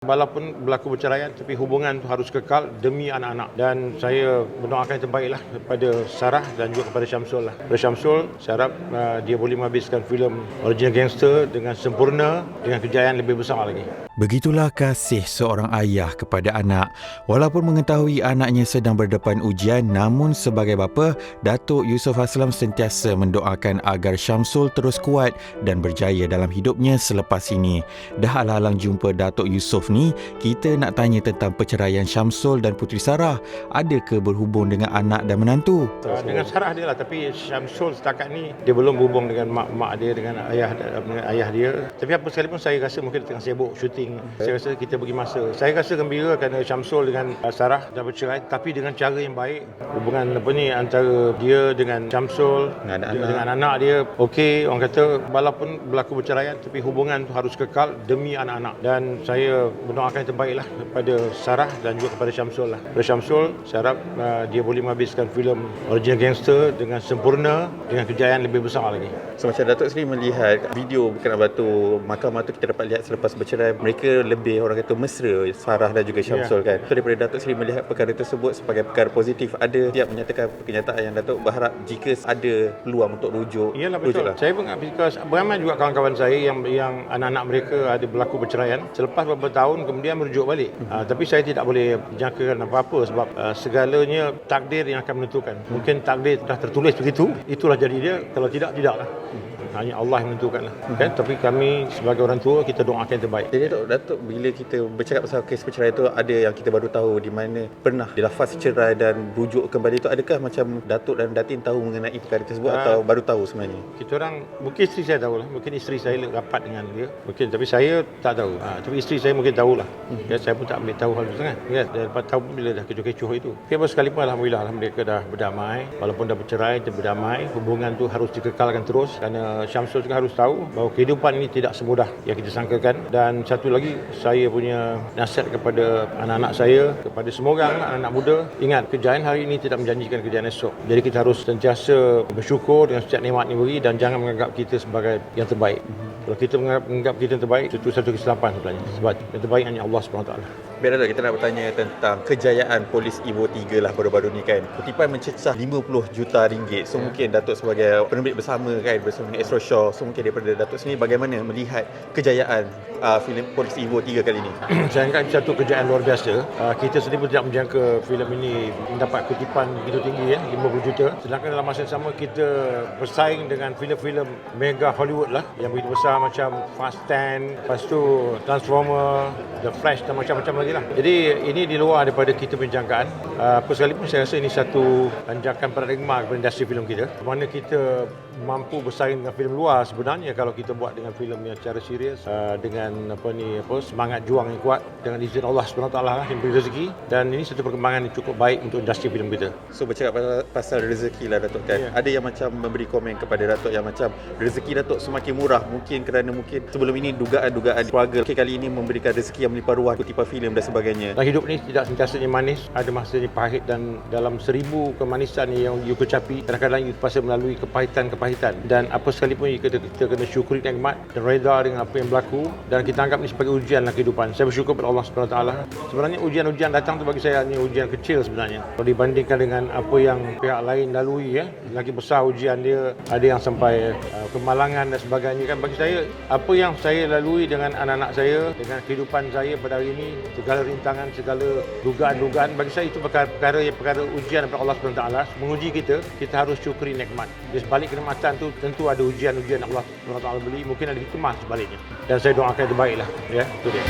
Walaupun berlaku perceraian, tapi hubungan itu harus kekal demi anak-anak. Dan saya mendoakan yang terbaiklah kepada Sarah dan juga kepada Syamsul lah. Kepada Syamsul, saya harap dia boleh menghabiskan filem Original Gangster dengan sempurna, dengan kejayaan lebih besar lagi. Begitulah kasih seorang ayah kepada anak. Walaupun mengetahui anaknya sedang berdepan ujian, namun sebagai bapa, Datuk Yusof Aslam sentiasa mendoakan agar Syamsul terus kuat dan berjaya dalam hidupnya selepas ini. Dah alang-alang jumpa Datuk Yusof ni, kita nak tanya tentang perceraian Syamsul dan Puteri Sarah. Adakah berhubung dengan anak dan menantu? Dengan Sarah dia lah, tapi Syamsul setakat ni dia belum berhubung dengan mak dia, dengan ayah dia. Tapi apa sekalipun saya rasa mungkin tengah sibuk syuting. Saya rasa kita bagi masa. Saya rasa gembira kerana Syamsul dengan Sarah dah bercerai, tapi dengan cara yang baik. Hubungan antara dia dengan Syamsul, dengan anak dia, okey. Orang kata walaupun berlaku perceraian, tapi hubungan tu harus kekal demi anak-anak. Dan saya mendoakan yang terbaiklah kepada Sarah dan juga kepada Syamsul lah. Kepada Syamsul, saya harap dia boleh menghabiskan filem Original Gangster dengan sempurna, dengan kejayaan lebih besar lagi. So macam Datuk sendiri melihat video Bukit Batu mahkamah tu, kita dapat lihat selepas bercerai mereka lebih, orang kata, mesra, Sarah dan juga Syamsul kan. So daripada Datuk sendiri melihat perkara tersebut sebagai perkara positif, ada tiap menyatakan kenyataan yang Datuk berharap jika ada peluang untuk rujuk. Iyalah, betul. Saya pun beramai juga kawan-kawan saya yang anak-anak mereka ada berlaku perceraian, selepas beberapa tahun kemudian merujuk balik. Tapi saya tidak boleh jangkakan apa-apa sebab segalanya takdir yang akan menentukan. Mungkin takdir dah tertulis begitu, itulah jadi dia. Kalau tidak, tidaklah. Hanya Allah yang menentukan lah. Kan? Tapi kami sebagai orang tua, kita doakan yang terbaik. Jadi Datuk, bila kita bercakap pasal kes perceraian tu, ada yang kita baru tahu di mana pernah dilafaz cerai dan rujuk kembali tu, adakah macam Datuk dan Datin tahu mengenai perkara tersebut atau baru tahu sebenarnya? Kita orang, mungkin isteri saya tahulah, mungkin isteri saya rapat dengan dia, mungkin, tapi saya tak tahu. Tapi isteri saya mungkin tahulah. Ya, saya pun tak ambil tahu hal itu sangat. Ya, lepas tahu bila dah kecoh-kecoh itu. Tapi sekalipun alhamdulillah mereka dah berdamai, walaupun dah bercerai, dia berdamai, hubungan tu harus dikekalkan terus kerana Syamsul juga harus tahu bahawa kehidupan ini tidak semudah yang kita sangkakan. Dan satu lagi, saya punya nasihat kepada anak-anak saya, kepada semua orang, anak-anak muda, ingat, kejayaan hari ini tidak menjanjikan kejayaan esok. Jadi kita harus sentiasa bersyukur dengan setiap nikmat yang diberi dan jangan menganggap kita sebagai yang terbaik. Kalau kita menganggap kita yang terbaik, itu satu kesilapan sebenarnya. Sebab yang terbaik hanya Allah SWT. Biar Datuk, kita nak bertanya tentang kejayaan Polis Evo 3 lah baru-baru ni kan. Kutipan mencecah 50 juta ringgit. So mungkin Datuk sebagai penerbit bersama kan, bersama dengan Astro Shaw, so mungkin daripada Datuk sendiri bagaimana melihat kejayaan filem Polis Evo 3 kali ini? Saya anggap satu kejayaan luar biasa. Kita sendiri pun tidak menjangka filem ini mendapat kutipan begitu tinggi, 50 juta. Sedangkan dalam masa yang sama kita bersaing dengan filem-filem mega Hollywood lah yang begitu besar macam Fast 10, lepas tu Transformer, The Flash dan macam-macam lagi lah. Jadi ini di luar daripada kita punya jangkaan. Apa sekalipun saya rasa ini satu tanjakan paradigma kepada industri filem kita. Mana kita mampu bersaing dengan filem luar sebenarnya kalau kita buat dengan filem yang secara serius, dengan semangat juang yang kuat, dengan izin Allah SWT lah yang beri rezeki. Dan ini satu perkembangan yang cukup baik untuk industri filem kita. So bercakap pasal rezeki lah Datuk kan. Ada yang macam memberi komen kepada Datuk yang macam rezeki Datuk semakin murah, mungkin kerana mungkin sebelum ini dugaan-dugaan keluarga kali ini memberikan rezeki yang melimpah ruah, kutipan filem dan sebagainya. Dan hidup ni tidak sentiasanya manis, ada masanya pahit, dan dalam 1000 kemanisan yang you kecapi, kadang-kadang you terpaksa melalui kepahitan. Dan apa sekalipun kita kena syukuri nikmat dan reda dengan apa yang berlaku, dan kita anggap ini sebagai ujian dalam kehidupan. Saya bersyukur kepada Allah SWT. Sebenarnya ujian-ujian datang tu bagi saya hanya ujian kecil sebenarnya. Kalau dibandingkan dengan apa yang pihak lain lalui, lagi besar ujian dia, ada yang sampai kemalangan dan sebagainya kan. Bagi saya, apa yang saya lalui dengan anak-anak saya, dengan kehidupan saya pada hari ini, segala rintangan, segala dugaan-dugaan, bagi saya itu perkara ujian daripada Allah SWT menguji kita harus syukuri nikmat. Di sebalik kenikmatan tu tentu ada ujian-ujian Allah SWT beri, mungkin ada hikmah sebaliknya. Dan saya doakan yang terbaiklah. Ya, itu dia.